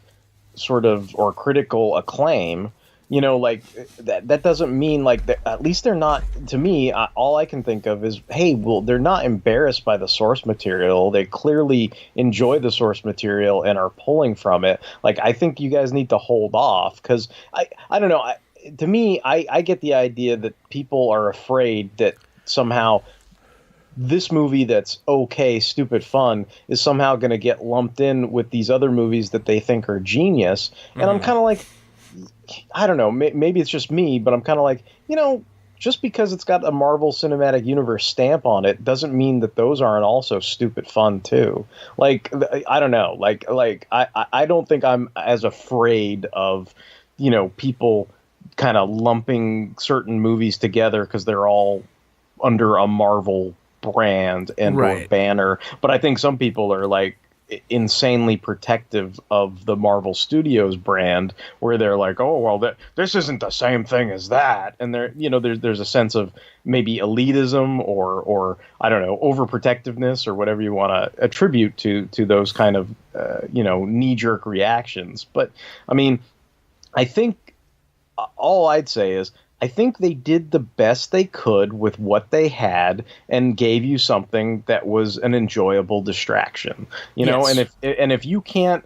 sort of or critical acclaim, you know, like that doesn't mean like at least they're not, to me, all I can think of is, hey, well, they're not embarrassed by the source material. They clearly enjoy the source material and are pulling from it. Like, I think you guys need to hold off because I don't know. To me, I get the idea that people are afraid that somehow this movie that's okay, stupid fun is somehow going to get lumped in with these other movies that they think are genius. And I'm kind of like, I don't know, maybe it's just me, but I'm kind of like, you know, just because it's got a Marvel Cinematic Universe stamp on it doesn't mean that those aren't also stupid fun too. Like, I don't know, like I don't think I'm as afraid of, you know, people kind of lumping certain movies together because they're all under a Marvel brand and or banner, but I think some people are like insanely protective of the Marvel Studios brand, where they're like, oh well, this isn't the same thing as that, and there, you know, there's a sense of maybe elitism or I don't know, overprotectiveness or whatever you want to attribute to those kind of you know, knee-jerk reactions. But I mean, I think all I'd say is, I think they did the best they could with what they had and gave you something that was an enjoyable distraction, you know. And if you can't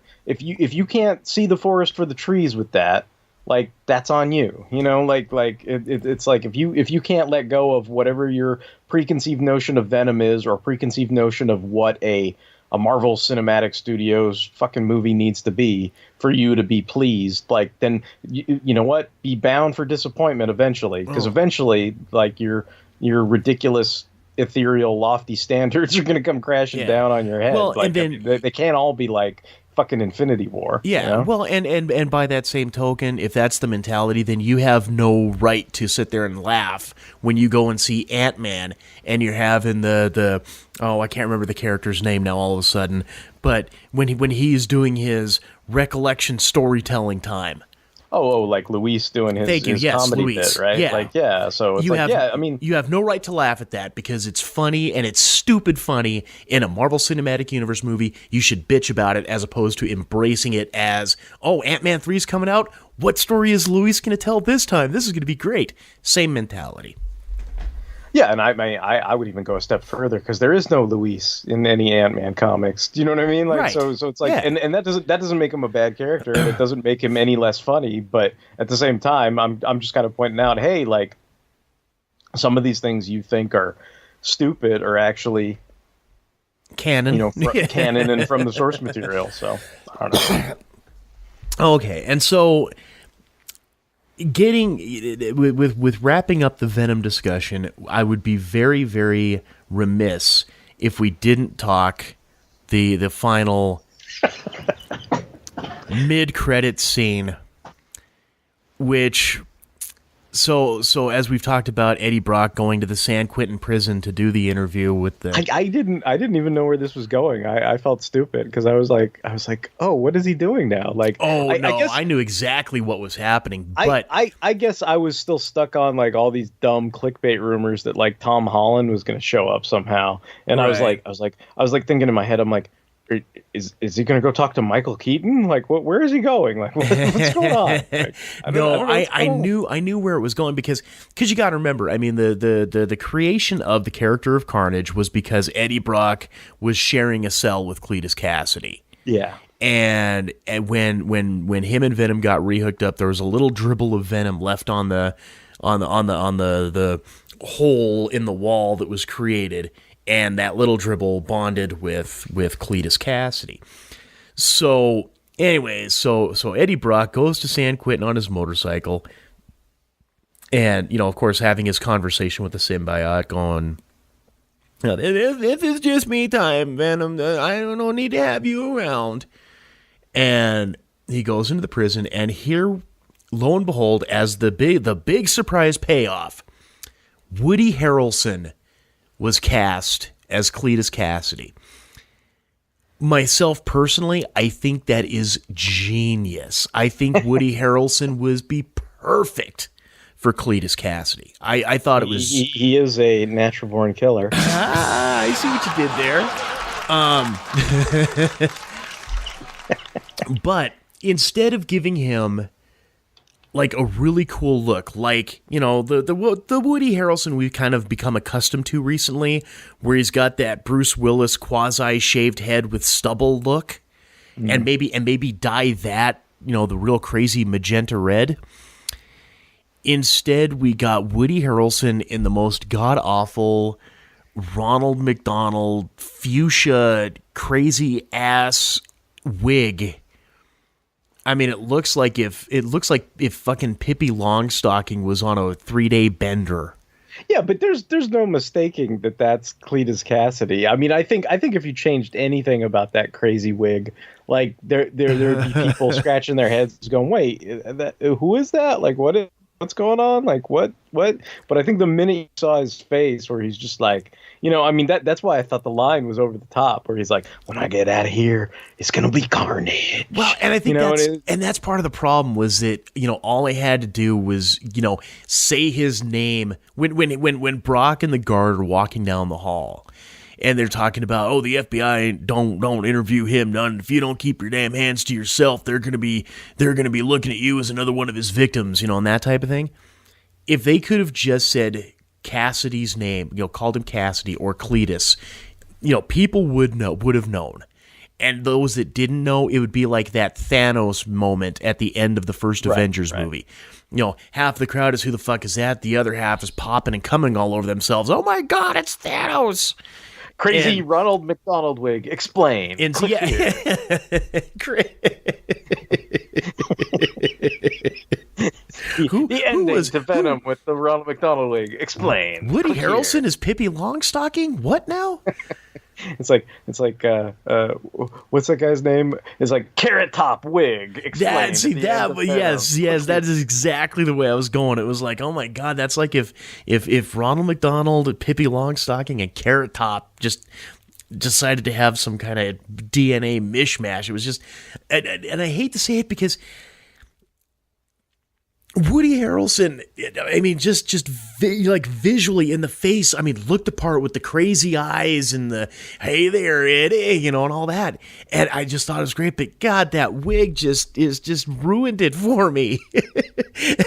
see the forest for the trees with that, like, that's on you, you know. Like it's like if you can't let go of whatever your preconceived notion of Venom is, or preconceived notion of what a Marvel Cinematic Studios fucking movie needs to be for you to be pleased, like, then you know what, be bound for disappointment eventually, because eventually, like, your ridiculous, ethereal, lofty standards are going to come crashing down on your head. Well, like, and then they can't all be like fucking Infinity War. Yeah, you know? well, and by that same token, if that's the mentality, then you have no right to sit there and laugh when you go and see Ant-Man and you're having the I can't remember the character's name now all of a sudden, but when he's doing his recollection storytelling time. Oh, like Luis doing his comedy Luis. bit, right? Yeah. Like, yeah, so it's I mean, you have no right to laugh at that because it's funny, and it's stupid funny in a Marvel Cinematic Universe movie. You should bitch about it as opposed to embracing it as, oh, Ant-Man 3 is coming out. What story is Luis going to tell this time? This is going to be great. Same mentality. Yeah, and I would even go a step further, because there is no Luis in any Ant-Man comics. Do you know what I mean? Like, right. So it's like, and that doesn't make him a bad character, and it doesn't make him any less funny. But at the same time, I'm just kind of pointing out, hey, like, some of these things you think are stupid are actually canon, you know, canon and from the source material. So I don't know. Okay, and so, getting with wrapping up the Venom discussion, I would be very, very remiss if we didn't talk the final mid-credit scene, which so as we've talked about, Eddie Brock going to the San Quentin prison to do the interview with the I didn't even know where this was going. I felt stupid because I was like, oh, what is he doing now? Like, oh, I guess I knew exactly what was happening, but I guess I was still stuck on like all these dumb clickbait rumors that like Tom Holland was going to show up somehow, and right. I was like thinking in my head, I'm like, is he going to go talk to Michael Keaton? Like, where is he going? Like, what's going on? Like, I knew where it was going because you got to remember, I mean, the creation of the character of Carnage was because Eddie Brock was sharing a cell with Cletus Cassidy. Yeah. And when him and Venom got rehooked up, there was a little dribble of Venom left on the hole in the wall that was created, and that little dribble bonded with Cletus Cassidy. So anyways, so Eddie Brock goes to San Quentin on his motorcycle, and of course having his conversation with the symbiote, going, "This is just me time, Venom. I don't need to have you around." And he goes into the prison, and here, lo and behold, as the big surprise payoff, Woody Harrelson was cast as Cletus Cassidy. Myself personally, I think that is genius. I think Woody Harrelson would be perfect for Cletus Cassidy. I thought it was... He is a natural born killer. I see what you did there. But instead of giving him like a really cool look, like, the Woody Harrelson we've kind of become accustomed to recently, where he's got that Bruce Willis quasi-shaved head with stubble look, and maybe dye that, the real crazy magenta red. Instead, we got Woody Harrelson in the most god-awful Ronald McDonald fuchsia crazy-ass wig. I mean, it looks like if fucking Pippi Longstocking was on a 3-day bender. Yeah, but there's no mistaking that that's Cletus Cassidy. I mean, I think if you changed anything about that crazy wig, like there'd be people scratching their heads, going, "Wait, who is that? Like, what's going on? Like, what?" But I think the minute you saw his face, where he's just like, I mean, that's why I thought the line was over the top, where he's like, "When I get out of here, it's gonna be carnage." Well, and I think that's part of the problem was that all I had to do was say his name when Brock and the guard are walking down the hall, and they're talking about, the FBI don't interview him none. If you don't keep your damn hands to yourself, they're gonna be looking at you as another one of his victims, and that type of thing. If they could have just said Cassidy's name, called him Cassidy or Cletus, people would have known. And those that didn't know, it would be like that Thanos moment at the end of the first Avengers movie. Half the crowd is, "Who the fuck is that?" The other half is popping and coming all over themselves. "Oh my God, it's Thanos!" Crazy Ronald McDonald wig. Explain. And the ending to Venom with the Ronald McDonald wig. Explain. Woody Harrelson is Pippi Longstocking? What now? It's like what's that guy's name? It's like Carrot Top wig. Explain. Yes, that is exactly the way I was going. It was like, oh my God, that's like if Ronald McDonald, Pippi Longstocking, and Carrot Top just decided to have some kind of DNA mishmash. It was just, and I hate to say it because Woody Harrelson, I mean, just visually in the face, I mean, looked the part with the crazy eyes and the, "Hey there, Eddie," and all that. And I just thought it was great, but God, that wig just ruined it for me.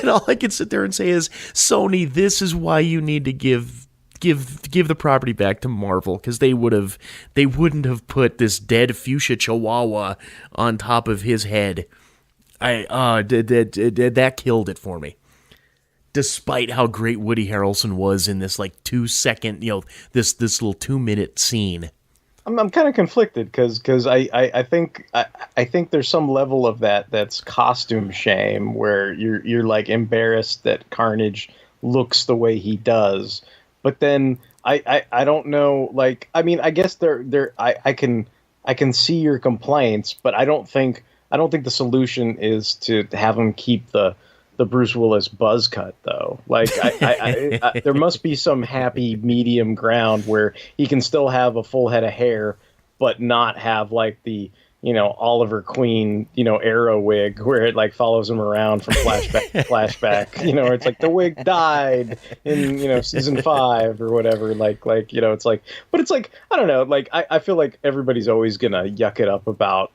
And all I can sit there and say is, Sony, this is why you need to give the property back to Marvel, because they wouldn't have put this dead fuchsia chihuahua on top of his head. That killed it for me. Despite how great Woody Harrelson was in this like 2-second, this little 2-minute scene. I'm kind of conflicted because I think there's some level of that's costume shame, where you're like embarrassed that Carnage looks the way he does, but then I don't know, like, I mean, I guess I can see your complaints, but I don't think the solution is to have him keep the Bruce Willis buzz cut, though. Like, I there must be some happy medium ground where he can still have a full head of hair, but not have like the Oliver Queen, Arrow wig, where it like follows him around from flashback to flashback. It's like the wig died in season 5 or whatever. Like it's like, but it's like, I don't know. Like I feel like everybody's always gonna yuck it up about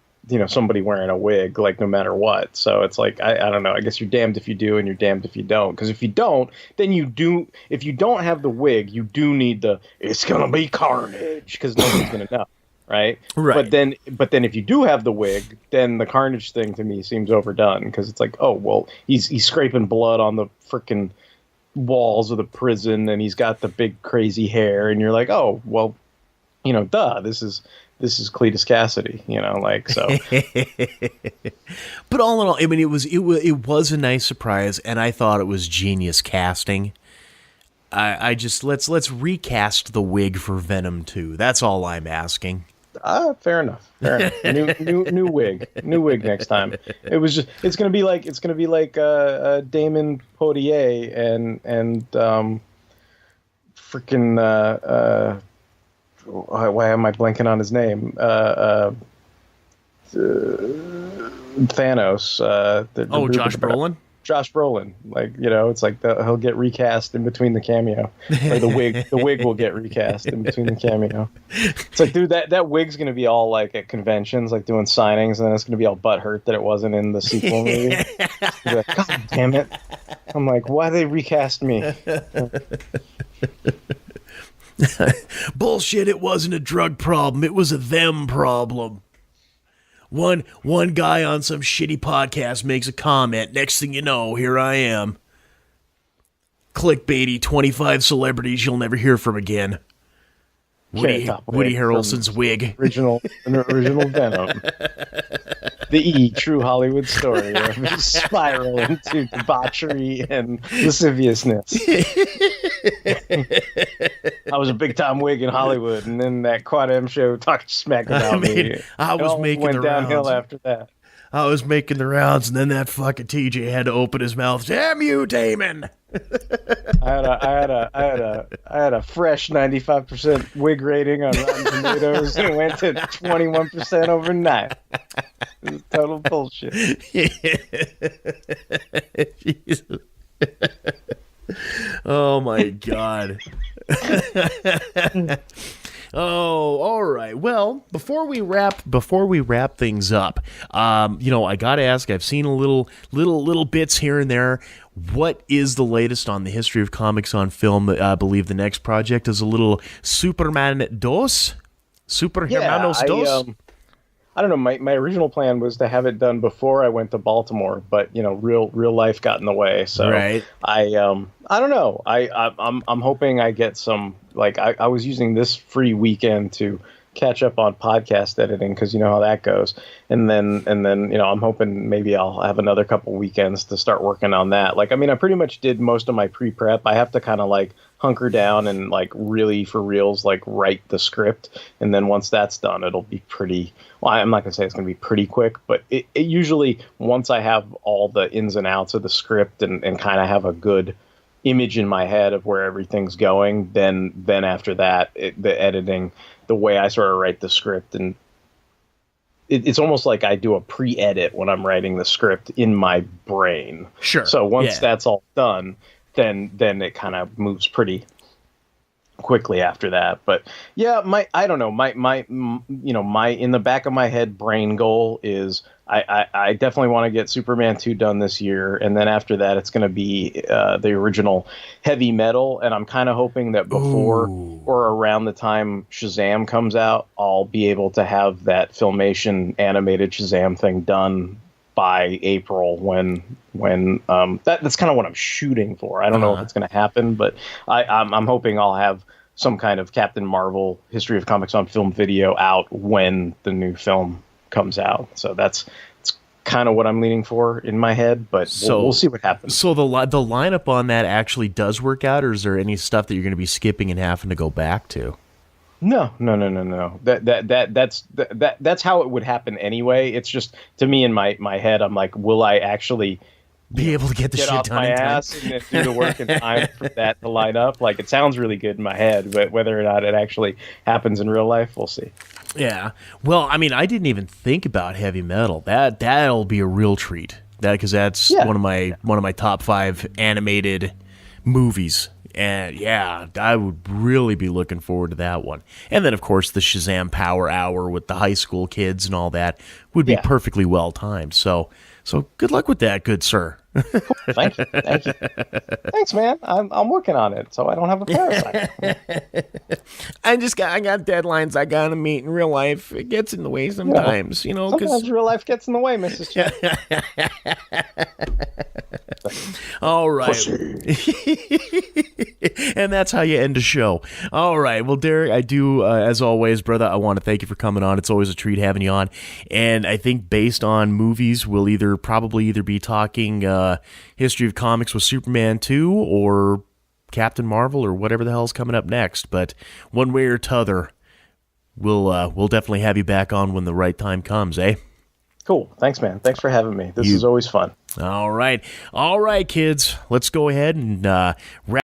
somebody wearing a wig, like no matter what. So it's like, I don't know. I guess you're damned if you do and you're damned if you don't. Because if you don't, then you do. If you don't have the wig, you do need it's gonna be carnage because nobody's gonna know. Right. But then if you do have the wig, then the carnage thing to me seems overdone because it's like, oh, well, he's scraping blood on the freaking walls of the prison and he's got the big crazy hair. And you're like, oh, well, duh, this is Cletus Cassidy, so. But all in all, I mean, it was a nice surprise, and I thought it was genius casting. I just let's recast the wig for Venom 2. That's all I'm asking. Fair enough. New wig next time. It's gonna be like Damon Poitier and freaking why am I blanking on his name? Thanos. Josh Brolin. Josh Brolin, it's like he'll get recast in between the cameo, or the wig will get recast in between the cameo. It's like, dude, that wig's gonna be all like at conventions, like doing signings, and then it's gonna be all butthurt that it wasn't in the sequel movie. Like, God damn it! I'm like, why they recast me? Bullshit! It wasn't a drug problem; it was a them problem. One guy on some shitty podcast makes a comment. Next thing you know, here I am. Clickbaity 25 celebrities you'll never hear from again. Woody Harrelson's wig. Original Venom. The true Hollywood story of his spiral into debauchery and lasciviousness. I was a big time wig in Hollywood, and then that Quad M show talked smack about me. I was making the rounds. Went downhill after that. I was making the rounds, and then that fucking TJ had to open his mouth. Damn you, Damon! I had a fresh 95% wig rating on Rotten Tomatoes, and it went to 21% overnight. It was total bullshit. Jesus. Oh my God. Oh, all right. Well, before we wrap things up, I gotta ask. I've seen little bits here and there. What is the latest on the history of comics on film? I believe the next project is a little Superman dos, Hermanos dos. I don't know. My original plan was to have it done before I went to Baltimore, but real life got in the way. So right. I don't know. I'm hoping I get some. Like I was using this free weekend to catch up on podcast editing because you know how that goes, and then I'm hoping maybe I'll have another couple weekends to start working on that. Like, I mean, I pretty much did most of my pre-prep. I have to kind of like hunker down and like really for reals like write the script, and then once that's done, it'll be pretty. Well, I'm not gonna say it's gonna be pretty quick, but it usually once I have all the ins and outs of the script and kind of have a good image in my head of where everything's going, then after that, the editing, the way I sort of write the script, and it's almost like I do a pre-edit when I'm writing the script in my brain. Sure. So once that's all done, then it kind of moves pretty quickly after that. But yeah, I don't know, my in the back of my head brain goal is I definitely want to get Superman 2 done this year, and then after that it's going to be the original Heavy Metal, and I'm kind of hoping that before or around the time Shazam comes out, I'll be able to have that Filmation animated Shazam thing done by April when that's kind of what I'm shooting for. I don't know if it's going to happen, but I'm hoping I'll have some kind of Captain Marvel History of Comics on Film video out when the new film comes out. So it's kind of what I'm leaning for in my head, but we'll see what happens. So the lineup on that actually does work out, or is there any stuff that you're going to be skipping and having to go back to? No. That's how it would happen anyway. It's just, to me in my head, I'm like, will I actually be able to get the get shit off done my in time. ass and then do the work in time for that to line up. Like, it sounds really good in my head, but whether or not it actually happens in real life, we'll see. Yeah. Well, I mean, I didn't even think about heavy metal. That'll be a real treat. Because that's Yeah. one of my top 5 animated movies. And yeah, I would really be looking forward to that one. And then, of course, the Shazam Power Hour with the high school kids and all that would be Yeah. perfectly well timed. So good luck with that, good sir. Thank you. Thanks, man. I'm working on it, so I don't have a parasite. I got deadlines I gotta meet in real life. It gets in the way sometimes, you know. Sometimes real life gets in the way, Mrs. Chen. All right. And that's how you end a show. All right. Well, Derek, I do, as always, brother, I want to thank you for coming on. It's always a treat having you on. And I think based on movies, we'll probably either be talking History of Comics with Superman 2 or Captain Marvel or whatever the hell's coming up next. But one way or t'other, we'll definitely have you back on when the right time comes, eh? Cool. Thanks, man. Thanks for having me. This is always fun. All right, kids. Let's go ahead and wrap